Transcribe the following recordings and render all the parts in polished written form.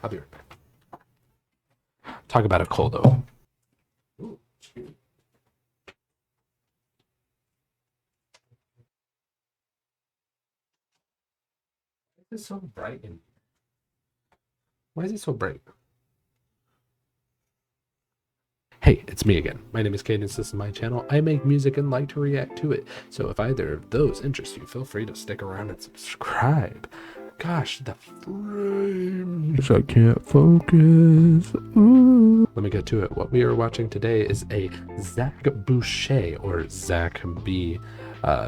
I'll be right back. Talk about a cold though. Ooh, why is it so bright in here? Why is it so bright? Hey, it's me again. My name is Cadence. This is my channel. I make music and like to react to it. So if either of those interest you, feel free to stick around and subscribe. Gosh, the frames. I can't focus. Ooh. Let me get to it. What we are watching today is a Zach Boucher or Zach B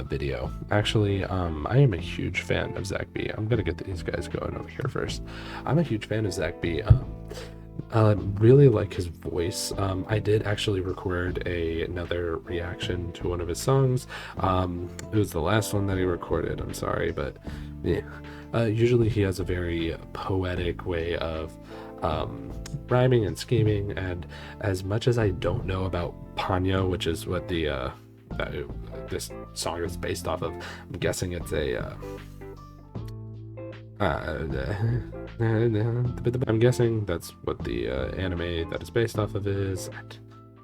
video. Actually, I am a huge fan of Zach B. I'm gonna get these guys going over here first. I'm a huge fan of Zach B. Really like his voice. I did actually record another reaction to one of his songs. It was the last one that he recorded. I'm sorry, but yeah. Usually he has a very poetic way of rhyming and scheming, and as much as I don't know about Ponyo, which is what the this song is based off of, I'm guessing it's a I'm guessing that's what the anime that is based off of is.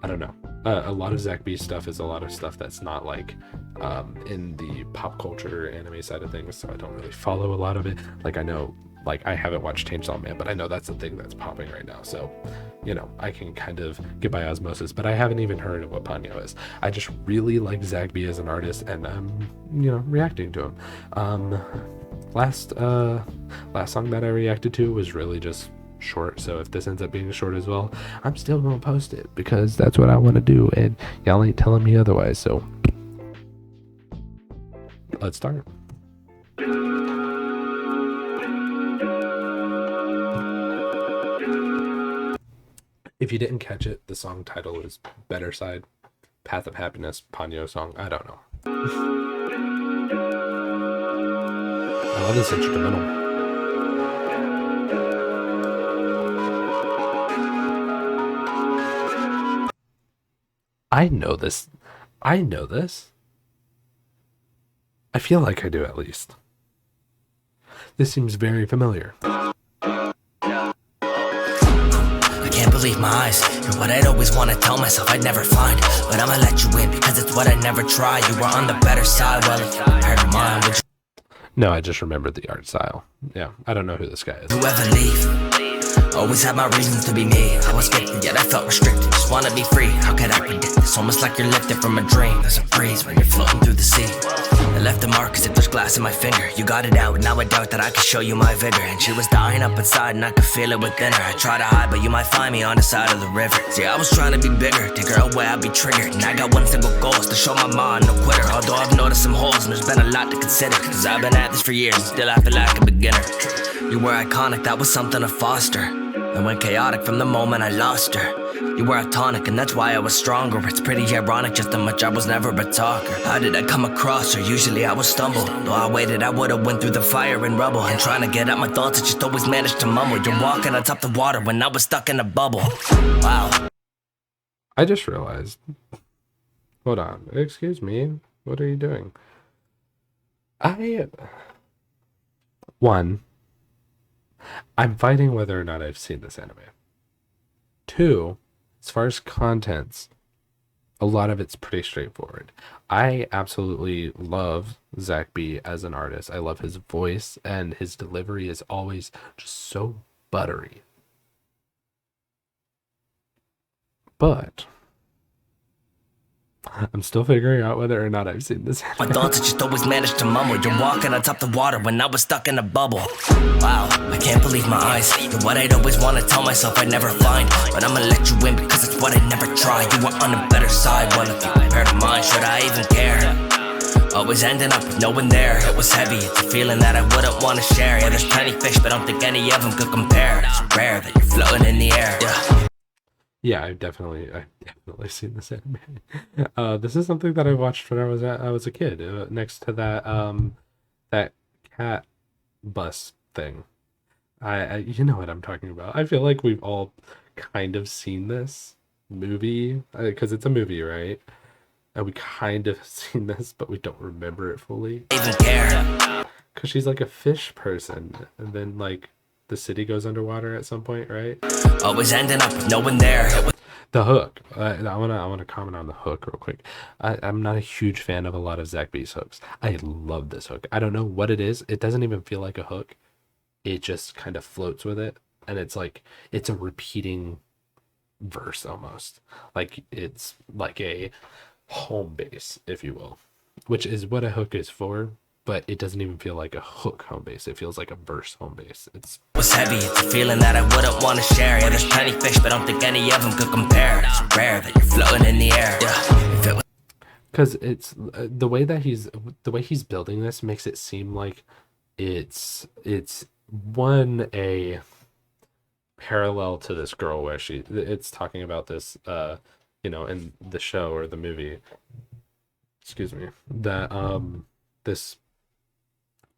I don't know. A lot of Zach B stuff is a lot of stuff that's not like in the pop culture anime side of things, so I don't really follow a lot of it. Like I know, like I haven't watched Chainsaw Man, but I know that's the thing that's popping right now, so you know, I can kind of get by osmosis, but I haven't even heard of what Ponyo is. I just really like Zach B as an artist, and I'm, you know, reacting to him. Last song that I reacted to was really just short, so if this ends up being short as well, I'm still gonna post it because that's what I want to do, and y'all ain't telling me otherwise. So let's start. If you didn't catch it, the song title is Better Side, Path of Happiness, Ponyo song. I don't know. I love this instrumental. I know this. I know this. I feel like I do, at least. This seems very familiar. Can't believe my eyes. You're what I'd always want to tell myself I'd never find, but I'ma let you in because it's what I'd never try. You were on the better side. Well, if you compared to mine, would No, I just remembered the art style. Yeah, I don't know who this guy is. you ever leave? Always had my reasons to be me. I was gifted, yet I felt restricted. Just wanna be free. How could I predict this? Almost like you're lifted from a dream. There's a breeze when you're floating through the sea. I left a mark as if there's glass in my finger. You got it out, now I doubt that I could show you my vigor. And she was dying up inside and I could feel it within her. I try to hide, but you might find me on the side of the river. See, I was trying to be bigger, take her away, I'd be triggered. And I got one simple goal, is to show my mind, no quitter. Although I've noticed some holes and there's been a lot to consider, cause I've been at this for years and still I feel like a beginner. You were iconic, that was something to foster. And went chaotic from the moment I lost her. You were a tonic and that's why I was stronger. It's pretty ironic just how much I was never a talker. How did I come across her? Usually I would stumble. Though I waited, I would've went through the fire and rubble. And trying to get out my thoughts, I just always managed to mumble. You're walking on top the water when I was stuck in a bubble. Wow. I just realized. Hold on. Excuse me. What are you doing? I'm fighting whether or not I've seen this anime. 2, as far as contents, a lot of it's pretty straightforward. I absolutely love Zach B as an artist. I love his voice, and his delivery is always just so buttery. But I'm still figuring out whether or not I've seen this My thoughts, I just always managed to mumble. You're walking on top the water when I was stuck in a bubble. Wow, I can't believe my eyes. You're what I'd always want to tell myself I'd never find, but I'ma let you in because it's what I'd never try. You were on the better side. Well, if you compared to mine, should I even care? Always ending up with no one there. It was heavy, it's a feeling that I wouldn't want to share. Yeah, there's plenty fish, but I don't think any of them could compare. It's rare that you're floating in the air. Yeah, I've definitely seen this anime. This is something that I watched when I was a kid, next to that cat bus thing. I you know what I'm talking about. I feel like we've all kind of seen this movie because it's a movie, right? And we kind of seen this, but we don't remember it fully. Even care. Because she's like a fish person, and then like the city goes underwater at some point, right? Always ending up with no one there. The hook. I wanna comment on the hook real quick. I'm not a huge fan of a lot of Zach B's hooks. I love this hook. I don't know what it is. It doesn't even feel like a hook. It just kind of floats with it, and it's like it's a repeating verse almost. Like it's like a home base, if you will, which is what a hook is for. But it doesn't even feel like a hook home base. It feels like a verse home base. It's Was heavy, it's a feeling that I wouldn't want to share. Yeah, there's plenty fish, but I don't think any of them could compare. It's rare that you're floating in the air. Yeah, if it was because it's the way he's building this makes it seem like it's one a parallel to this girl where it's talking about this in the show or the movie, excuse me, that this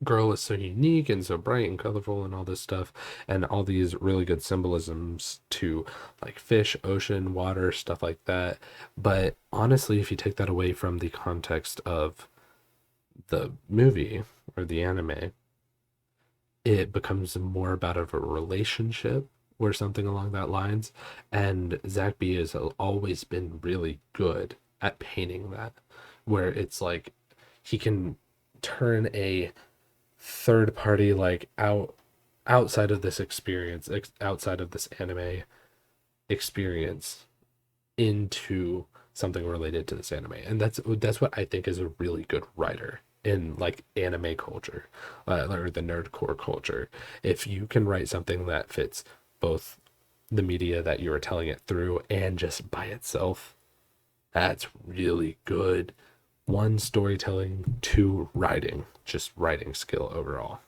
girl is so unique and so bright and colorful and all this stuff, and all these really good symbolisms to like fish, ocean, water, stuff like that. But honestly, if you take that away from the context of the movie or the anime, it becomes more about of a relationship or something along that lines. And Zach B has always been really good at painting that, where it's like he can turn a third party like outside of this experience, outside of this anime experience, into something related to this anime. And that's what I think is a really good writer in like anime culture, or the nerdcore culture. If you can write something that fits both the media that you are telling it through and just by itself, that's really good. One, storytelling, two, writing, just writing skill overall.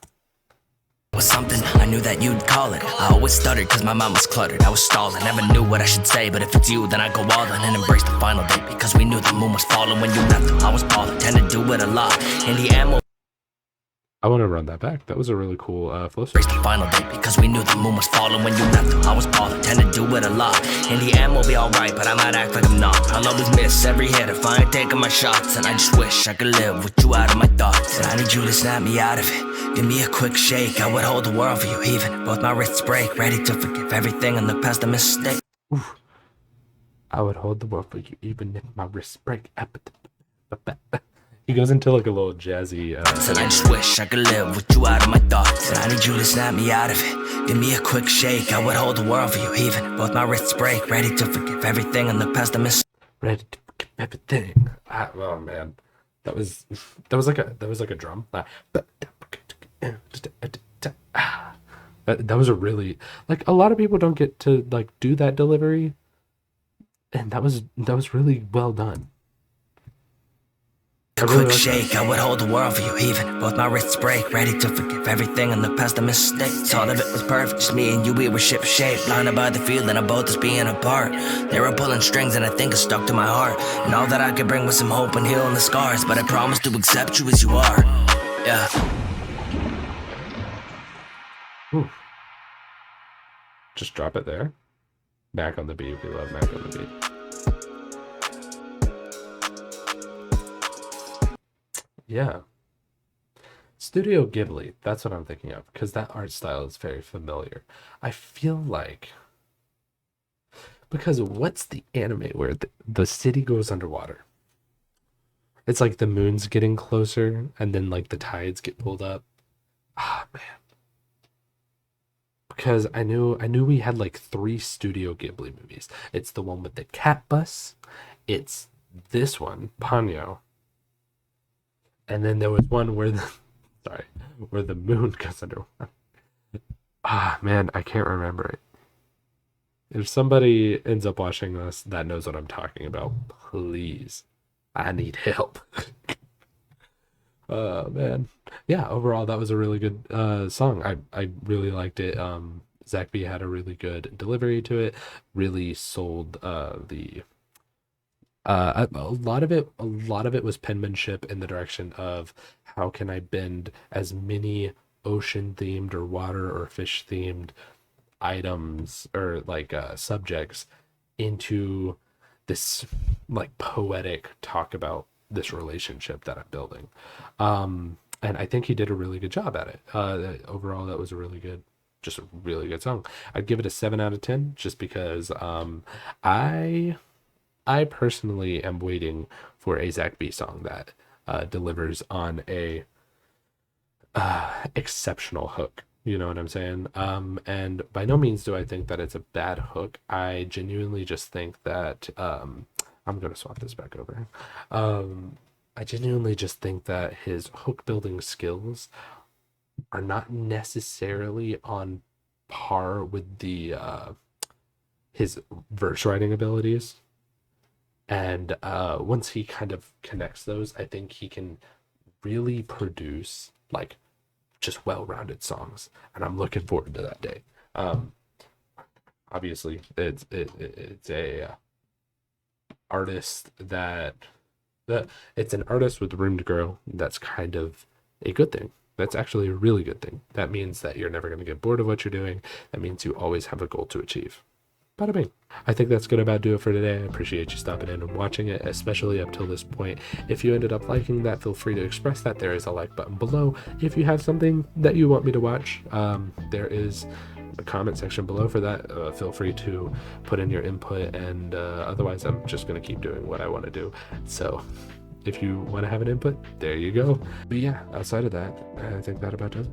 was something I knew that you'd call it. I always stuttered cause my mind was cluttered. I was stalling, never knew what I should say. But if it's you, then I go all in and embrace the final day. Because we knew the moon was falling when you left. I was balling, tend to do it a lot. In the ammo, I want to run that back. That was a really cool flow embrace switch. the final day. Because we knew the moon was falling when you left. I was balling, tend to do it a lot. In the end, we'll be alright, but I might act like I'm not. I'll always miss every hit if I ain't taking my shots. And I just wish I could live with you out of my thoughts. And I need you to snap me out of it. Give me a quick shake. I would hold the world for you, even both my wrists break. Ready to forgive everything and look past the mistake. I would hold the world for you even if my wrists break. He goes into like a little jazzy And I just wish I could live with you out of my thoughts. And I need you to snap me out of it. Give me a quick shake. I would hold the world for you, even both my wrists break. Ready to forgive everything and look past the mistake. ready to forgive everything. Oh man, that was like a drum. That was a really, like, a lot of people don't get to like do that delivery, and that was really well done. A quick shake, I would hold the world for you, even both my wrists break. Ready to forgive everything and look past the mistakes. All of it was perfect, just me and you, we were ship shape. Blinded by the feeling of both us being apart. They were pulling strings and I think it stuck to my heart. And all that I could bring was some hope and healing the scars. But I promise to accept you as you are. Yeah. Ooh. Just drop it there. Mac on the beat. We love Mac on the beat. Yeah. Studio Ghibli. That's what I'm thinking of, because that art style is very familiar. I feel like, because what's the anime where the city goes underwater? It's like the moon's getting closer and then like the tides get pulled up. Ah, man. Because I knew we had like 3 Studio Ghibli movies. It's the one with the cat bus. It's this one, Ponyo. And then there was one where where the moon goes underwater. Ah, man, I can't remember it. If somebody ends up watching this that knows what I'm talking about, please, I need help. Man, yeah. Overall, that was a really good song. I really liked it. Zach B had a really good delivery to it. Really sold the. A lot of it was penmanship in the direction of how can I bend as many ocean themed or water or fish themed items or like subjects into this like poetic talk about this relationship that I'm building. And I think he did a really good job at it. Overall, that was really good. just a really good song. I'd give it a 7 out of 10 just because I I personally am waiting for a Zach B song that delivers on a exceptional hook. You know what I'm saying? And by no means do I think that it's a bad hook. I genuinely just think that I'm gonna swap this back over. I genuinely just think that his hook building skills are not necessarily on par with the his verse writing abilities. And once he kind of connects those, I think he can really produce like just well-rounded songs, and I'm looking forward to that day. Obviously, it's a artist that it's an artist with room to grow. That's kind of a good thing. That's actually a really good thing. That means that you're never going to get bored of what you're doing. That means you always have a goal to achieve. Bada bing. I think that's gonna about do it for today. I appreciate you stopping in and watching it, especially up till this point. If you ended up liking that, feel free to express that. There is a like button below. If you have something that you want me to watch, there is a comment section below for that. Feel free to put in your input, and otherwise I'm just gonna keep doing what I want to do. So if you want to have an input, there you go. But yeah, outside of that, I think that about does it.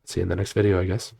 See you in the next video, I guess.